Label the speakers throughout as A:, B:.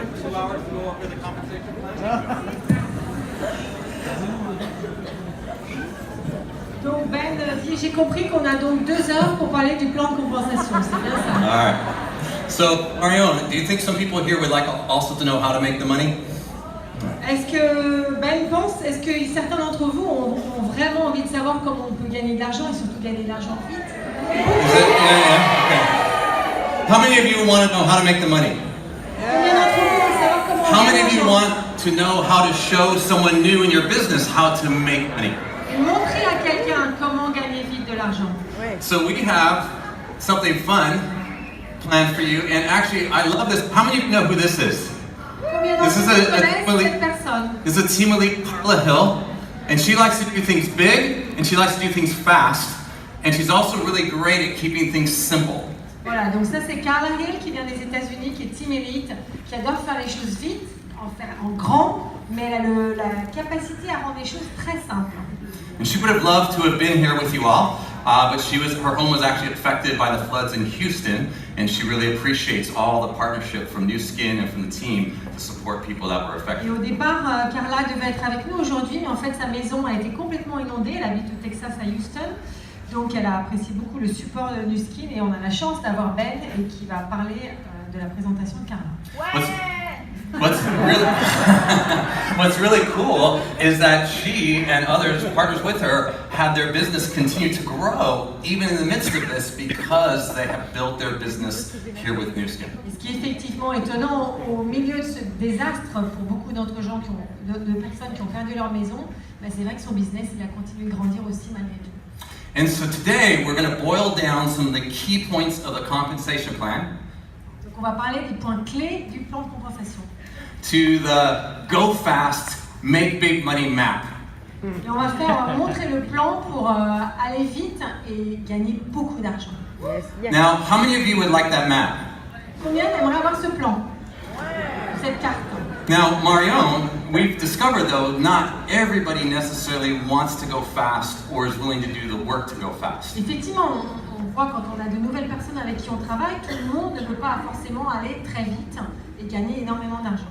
A: like 2 hours to go over the compensation plan?
B: Donc Ben dit, j'ai compris qu'on a donc 2 heures pour parler du plan de compensation, c'est bien ça.
A: All right. So, Marion, do you think some people here would like also to know how to make the money?
B: Est-ce que Ben pense, est-ce que certains d'entre vous ont vraiment envie de savoir comment on peut gagner de l'argent et surtout gagner de l'argent vite?
A: Yeah, okay. How many of you want to know how to make the money?
B: Combien d'entre vous veulent savoir comment
A: How
B: on
A: many
B: gagne
A: of you
B: l'argent?
A: want to know how to show someone new in your business how to make money?
B: Montrer à quelqu'un comment gagner vite de l'argent.
A: So we have something fun planned for you, and actually I love this. How many of you know who this is?
B: Combien d'entre vous connaissent cette personne?
A: This is a team elite, Carla Hill, and she likes to do things big, and she likes to do things fast, and she's also really great at keeping things simple.
B: Voilà, donc ça c'est Carla Hill qui vient des États-Unis, qui est team elite, qui adore faire les choses vite, en grand, mais elle a la capacité à rendre les choses très simples.
A: And she would have loved to have been here with you all, but her home was actually affected by the floods in Houston, and she really appreciates all the partnership from New Skin and from the team to support people that were affected.
B: Et au départ, Carla devait être avec nous aujourd'hui, mais en fait sa maison a été complètement inondée. Elle habite au Texas à Houston, donc elle a apprécié beaucoup le support de New Skin et on a la chance d'avoir Ben et qui va parler de la présentation de Carla.
A: What's really cool is that she and others, partners with her, had their business continue to grow even in the midst of this because they have built their business here with New Skin.
B: Et ce qui est effectivement étonnant au milieu de ce désastre pour beaucoup d'autres gens de personnes qui ont perdu leur maison, bah c'est vrai que son business il a continué de grandir aussi malgré tout.
A: And so today we're going to boil down some of the key points of the compensation plan.
B: Donc on va parler des points clés du plan de compensation.
A: To the go fast, make big money map.
B: Et on va montrer le plan pour aller vite et gagner beaucoup d'argent.
A: Now, how many of you would like that map?
B: Combien aimeraient avoir ce plan? Cette carte.
A: Now, Marion, we've discovered though, not everybody necessarily wants to go fast or is willing to do the work to go fast.
B: Effectivement, on voit quand on a de nouvelles personnes avec qui on travaille, tout le monde ne peut pas forcément aller très vite et gagner énormément d'argent.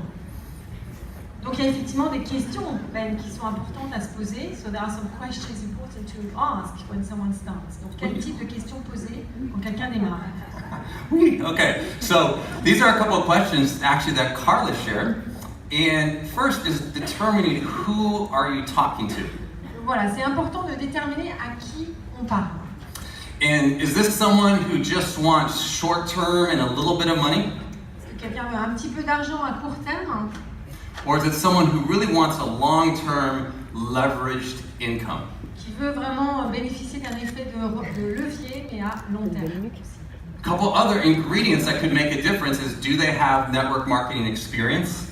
B: Donc il y a effectivement des questions Ben, qui sont importantes à se poser. So there are some questions important to ask when someone starts. Donc quel type de questions poser quand quelqu'un démarre?
A: Okay, so these are a couple of questions actually that Carla shared. And first is determining who are you talking to.
B: Voilà, c'est important de déterminer à qui on parle.
A: And is this someone who just wants short term and a little bit of money?
B: Est-ce que quelqu'un veut un petit peu d'argent à court terme?
A: Or is it someone who really wants a long-term leveraged income?
B: Qui veut vraiment bénéficier d'un effet de levier, mais à long terme.
A: A couple other ingredients that could make a difference is, do they have network marketing experience?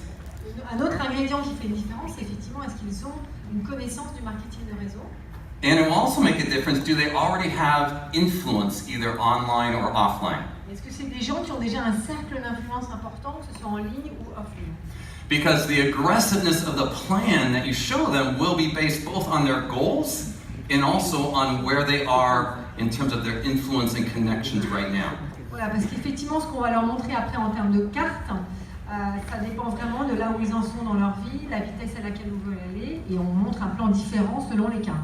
B: Un autre ingrédient qui fait une différence, c'est effectivement, est-ce qu'ils ont une connaissance du marketing de réseau?
A: And it will also make a difference, do they already have influence, either online or offline?
B: Est-ce que c'est des gens qui ont déjà un cercle d'influence important, que ce soit en ligne ou offline?
A: Because the aggressiveness of the plan that you show them will be based both on their goals and also on where they are in terms of their influence and connections right now.
B: Voilà, parce qu'effectivement, ce qu'on va leur montrer après en termes de cartes, ça dépend vraiment de là où ils en sont dans leur vie, la vitesse à laquelle ils veulent aller, et on montre un plan différent selon les cas.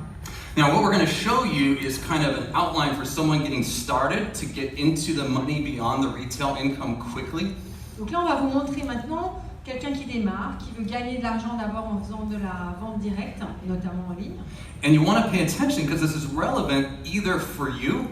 A: Now, what we're going to show you is kind of an outline for someone getting started to get into the money beyond the retail income quickly.
B: Donc là, on va vous montrer maintenant quelqu'un qui démarre, qui veut gagner de l'argent d'abord en faisant de la vente directe, notamment en ligne.
A: And you want to pay attention because this is relevant either for you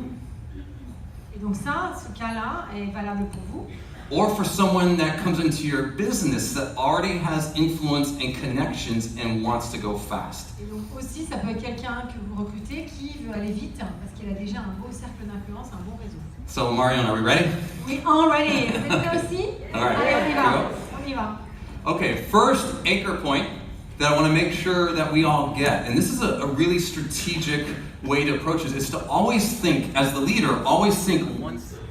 B: Et donc ça, ce cas-là est valable pour vous.
A: or for someone that comes into your business that already has influence and connections and wants to go fast.
B: Et donc aussi, ça peut être quelqu'un que vous recrutez qui veut aller vite parce qu'il a déjà un beau cercle d'influence, un bon réseau.
A: So, Marion, are we ready?
B: We all ready. Vous êtes prêts aussi?
A: All right.
B: Allez, on y va.
A: Here we go.
B: On y va.
A: Okay, first anchor point that I want to make sure that we all get, and this is a really strategic way to approach this, is to always think, as the leader, always think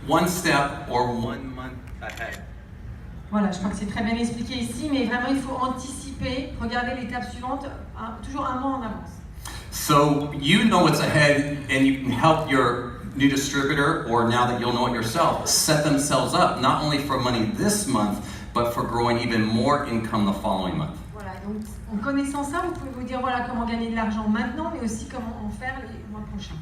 A: one step or 1 month ahead.
B: Voilà, je crois que c'est très bien expliqué ici, mais vraiment il faut anticiper, regarder l'étape suivante, toujours un mois en avance.
A: So you know what's ahead, and you can help your new distributor, or now that you'll know it yourself, set themselves up not only for money this month, but for growing even more income the following month.
B: Voilà, donc en connaissant ça, vous pouvez vous dire voilà comment gagner de l'argent maintenant, mais aussi comment en faire les mois prochains.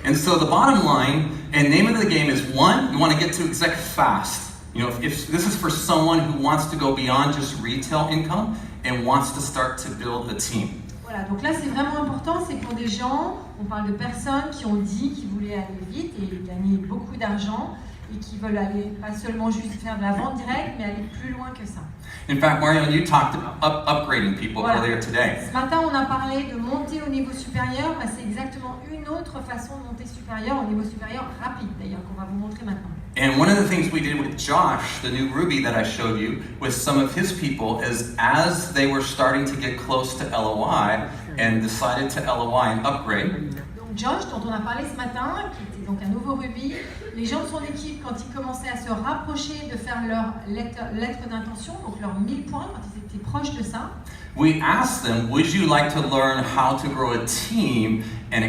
A: And so the bottom line and name of the game is, one, you want to get to exec fast. You know, if this is for someone who wants to go beyond just retail income and wants to start to build a team.
B: Voilà, donc là c'est vraiment important, c'est pour des gens, on parle de personnes qui ont dit qu'ils voulaient aller vite et gagner beaucoup d'argent et qui veulent aller pas seulement juste faire de la vente directe, mais aller plus loin que ça.
A: In fact, Marion, you talked about upgrading people
B: Voilà.
A: earlier today.
B: Ce matin, on a parlé de monter au niveau supérieur, bah, c'est exactement une autre façon de monter supérieur, au niveau supérieur rapide d'ailleurs, qu'on va vous montrer maintenant.
A: And one of the things we did with Josh, the new Ruby that I showed you, with some of his people is as they were starting to get close to LOI and decided to LOI and upgrade,
B: Donc Josh, dont on a parlé ce matin, qui était donc un nouveau Ruby, les gens de son équipe, quand ils commençaient à se rapprocher de faire leur lettre d'intention, donc leurs 1000 points, quand ils étaient proches de ça,
A: we asked them, would you like to learn how to grow a team and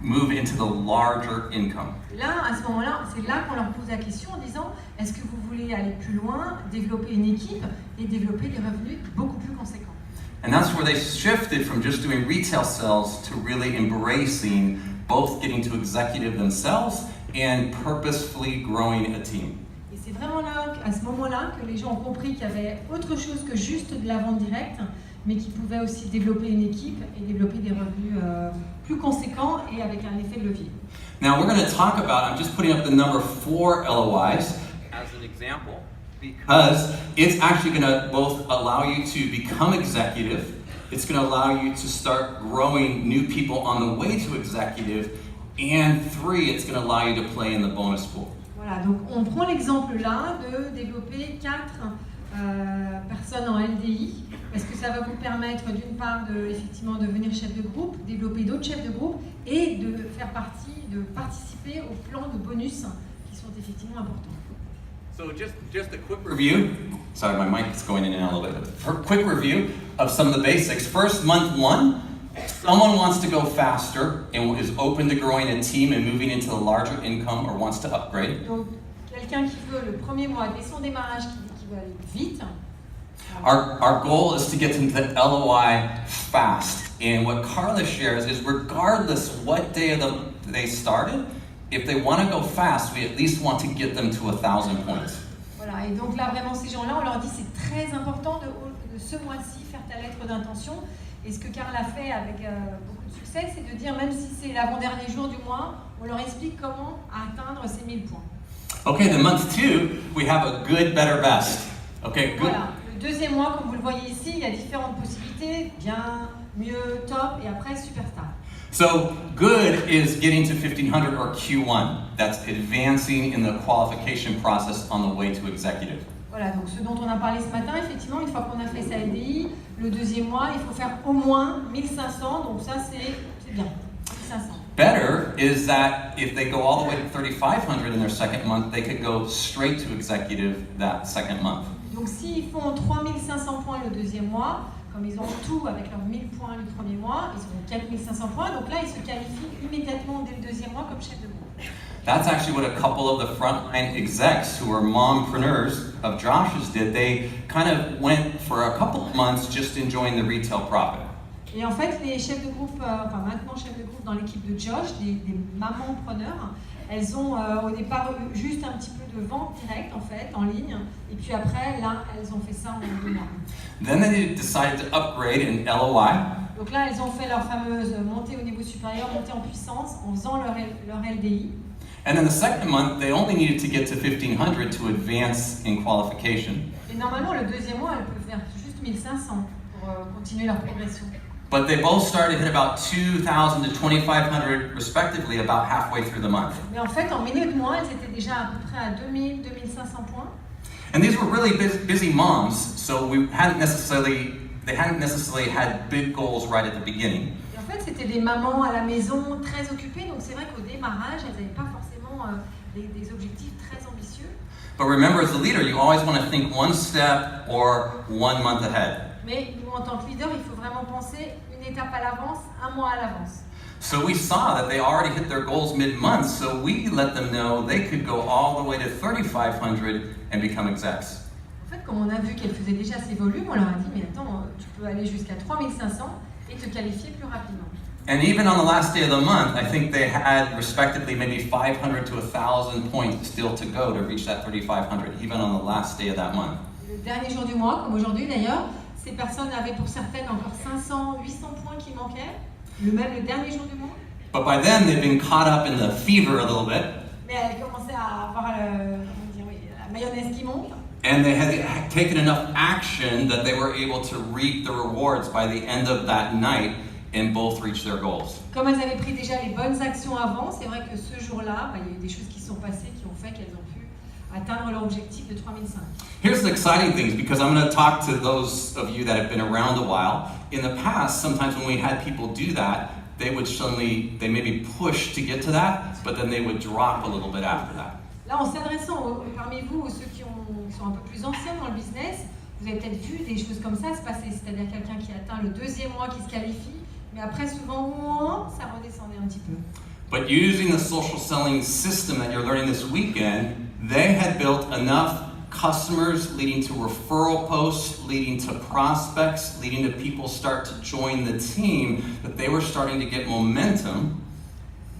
A: move into the larger income?
B: là, à ce moment-là, c'est là qu'on leur pose la question en disant est-ce que vous voulez aller plus loin, développer une équipe et développer des revenus beaucoup plus conséquents?
A: And that's where they shifted from just doing retail sales to really embracing both getting to executive themselves and purposefully growing a team.
B: Et c'est vraiment là, à ce moment-là, que les gens ont compris qu'il y avait autre chose que juste de la vente directe, mais qu'ils pouvaient aussi développer une équipe et développer des revenus plus conséquents et avec un effet de levier.
A: Now we're going to talk about, I'm just putting up the number 4 LOIs as an example because it's actually going to both allow you to become executive, it's going to allow you to start growing new people on the way to executive, and 3, it's going to allow you to play in the bonus pool.
B: Voilà, donc on prend l'exemple là de développer 4 personnes en LDI, parce que ça va vous permettre d'une part de effectivement devenir chef de groupe, développer d'autres chefs de groupe et de faire partie, de participer au plan de bonus qui sont effectivement importants.
A: So just a quick review. Sorry, my mic is going in and out a little bit. For a quick review of some of the basics. First, month 1, someone wants to go faster and is open to growing a team and moving into the larger income or wants to upgrade.
B: Donc quelqu'un qui veut le premier mois dès son démarrage qui veut aller vite.
A: Our goal is to get them to LOI fast. And what Carla shares is regardless what day of they started, if they want to go fast, we at least want to get them to 1,000 points.
B: Voilà, et donc là vraiment ces gens-là, on leur dit c'est très important de ce mois-ci faire ta lettre d'intention. Et ce que Carla a fait avec beaucoup de succès, c'est de dire même si c'est l'avant-dernier jour du mois, on leur explique comment atteindre ces 1000 points.
A: Okay, the month 2, we have a good, better, best. Okay, good.
B: Voilà, le deuxième mois, comme vous le voyez ici, il y a différentes possibilités, bien, mieux, top, et après superstar.
A: So good is getting to 1,500 or Q1. That's advancing in the qualification process on the way to executive.
B: Voilà, donc ce dont on a parlé ce matin, effectivement, une fois qu'on a fait sa LDI, le deuxième mois, il faut faire au moins 1500, donc ça c'est bien, 1500.
A: Better is that if they go all the way to 3,500 in their second month, they could go straight to executive that second month.
B: Donc s'ils font 3500 points le deuxième mois, comme ils ont tout avec leurs 1000 points le premier mois, ils auront 4500 points, donc là ils se qualifient immédiatement dès le deuxième mois comme chef de groupe.
A: That's actually what a couple of the frontline execs who are mompreneurs of Josh's did. They kind of went for a couple of months just enjoying the retail profit.
B: Et en fait, les chefs de groupe, enfin maintenant chefs de groupe dans l'équipe de Josh, des mamans-preneurs, elles ont au départ juste un petit peu de vente directe en fait, en ligne, et puis après, là, elles ont fait ça en 2 mois.
A: Then they decided to upgrade in LOI.
B: Donc là, elles ont fait leur fameuse montée au niveau supérieur, montée en puissance, en faisant leur LDI.
A: And in the second month, they only needed to get to 1,500 to advance in qualification.
B: Et normalement, le deuxième mois, elles peuvent faire juste 1500 pour continuer leur progression.
A: But they both started at about 2,000 to 2,500 respectively about halfway through the month.
B: Mais en fait, en milieu de mois, elles étaient déjà à peu près à 2000, 2500 points.
A: And these were really busy moms, so they hadn't necessarily had big goals right at the beginning.
B: Et en fait, c'était des mamans à la maison très occupées, donc c'est vrai qu'au démarrage, elles n'avaient pas forcément des objectifs très ambitieux.
A: But remember, as a leader, you always want to think one step or 1 month ahead.
B: Mais nous, en tant que leader, il faut vraiment penser une étape à l'avance, un mois à l'avance.
A: So we saw that they already hit their goals mid-month, so we let them know they could go all the way to 3,500 and become execs.
B: En fait, comme on a vu qu'elle faisait déjà ses volumes, on leur a dit mais attends, tu peux aller jusqu'à 3500 et te qualifier plus rapidement.
A: And even on the last day of the month, I think they had respectively maybe 500 to 1,000 points still to go to reach that 3,500, even on the last day of that month.
B: Le dernier jour du mois, comme aujourd'hui d'ailleurs, ces personnes avaient pour certaines encore 500, 800 points qui manquaient, même le dernier jour du mois.
A: But by then, they've been caught up in the fever a little bit.
B: Mais elles commençaient à avoir la mayonnaise qui monte.
A: And they had taken enough action that they were able to reap the rewards by the end of that night and both reach their goals.
B: Comme elles avaient pris déjà les bonnes actions avant, c'est vrai que ce jour-là, il y a eu des choses qui sont passées qui ont fait qu'elles ont pu atteindre leur objectif de 3005.
A: Here's the exciting things, because I'm going to talk to those of you that have been around a while. In the past, sometimes when we had people do that, they maybe push to get to that, but then they would drop a little bit after that.
B: Là, en s'adressant parmi vous, ceux qui sont un peu plus anciens dans le business, vous avez peut-être vu des choses comme ça se passer, c'est-à-dire quelqu'un qui atteint le deuxième mois qui se qualifie, mais après souvent, ça redescendait un petit peu.
A: But using the social selling system that you're learning this weekend, they had built enough customers leading to referral posts, leading to prospects, leading to people start to join the team, that they were starting to get momentum.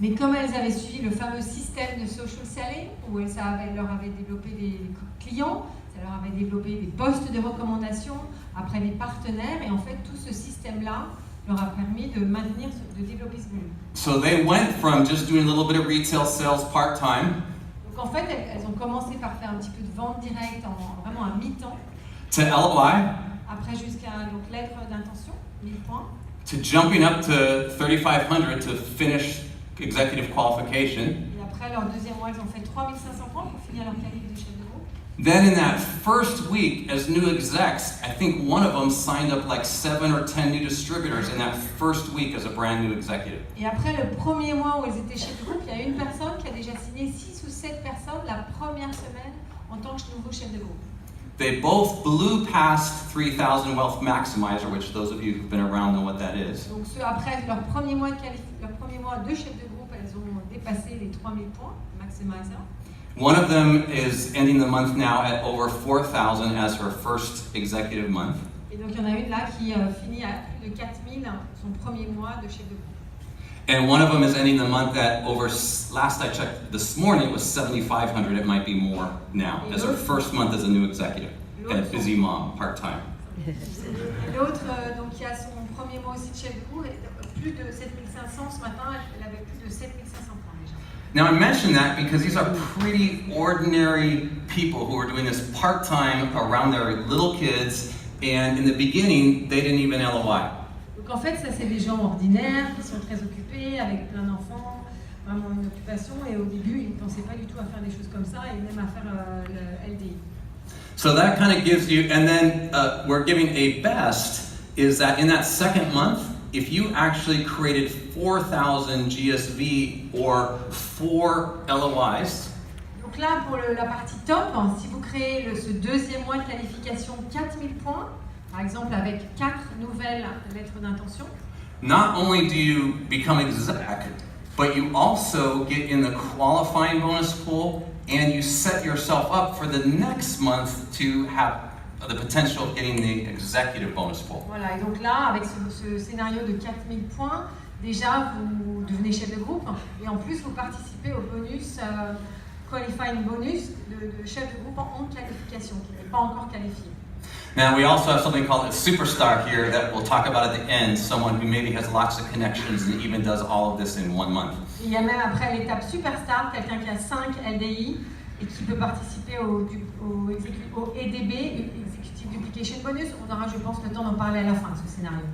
B: Mais comme elles avaient suivi le fameux système de social selling, où elles leur avaient développé des clients, ça leur avait développé des postes de recommandation, après des partenaires, et en fait tout ce système-là leur a permis de maintenir, de développer ce volume.
A: So they went from just doing a little bit of retail sales part-time.
B: Donc en fait, elles ont commencé par faire un petit peu de vente directe, vraiment à mi-temps.
A: To LOI.
B: Après jusqu'à donc lettre d'intention, 1000 points.
A: To jumping up to 3,500 to finish executive qualification.
B: Et après leur deuxième mois, elles ont fait 3500 points pour finir leur qualif de chef de groupe.
A: Then in that first week as new execs, I think one of them signed up like 7 or 10 new distributors in that first week as a brand new executive.
B: Et après le premier mois où elles étaient chef de groupe, il y a une personne qui a déjà signé 6 ou 7 personnes la première semaine en tant que nouveau chef de groupe.
A: They both blew past 3,000 Wealth Maximizer, which those of you who've been around know what that is.
B: Donc après leur premier mois de chef de groupe, elles ont dépassé les 3000 points maximizer.
A: One of them is ending the month now at over 4,000 as her first executive month.
B: Et donc il y en a une là qui finit à plus de 4000 son premier mois de chef de groupe.
A: And one of them is ending the month at over, last I checked this morning, it was 7,500. It might be more now, as her first month as a new executive and a busy mom, part-time.
B: Et l'autre, donc qui a son premier mois aussi de chef de groupe, plus de 7500 ce matin, elle avait plus de 7500 points déjà.
A: Now I mention that because these are pretty ordinary people who are doing this part-time around their little kids, and in the beginning, they didn't even LOI.
B: Donc en fait, ça c'est des gens ordinaires qui sont très occupés, avec plein d'enfants, vraiment une occupation, et au début, ils ne pensaient pas du tout à faire des choses comme ça, et même à faire le LDI.
A: So that kind of gives you, and then we're giving a best, is that in that second month, if you actually created 4,000 GSV or 4 LOIs,
B: donc là, pour la partie top, si vous créez ce deuxième mois de qualification 4000 points, par exemple avec 4 nouvelles lettres d'intention,
A: not only do you become exec, but you also get in the qualifying bonus pool and you set yourself up for the next month to have the potential of getting the executive bonus pool.
B: Voilà, et donc là, avec ce scénario de 4000 points, déjà vous devenez chef de groupe et en plus vous participez au bonus, qualifying bonus de chef de groupe en qualification, qui n'est pas encore qualifié.
A: Now we also have something called a superstar here that we'll talk about at the end, someone who maybe has lots of connections and even does all of this in 1 month.
B: Il y a même après l'étape superstar, quelqu'un qui a 5 LDI et qui peut participer au EDB, Executive Duplication Bonus. On aura, je pense, le temps d'en parler à la fin de ce scénario.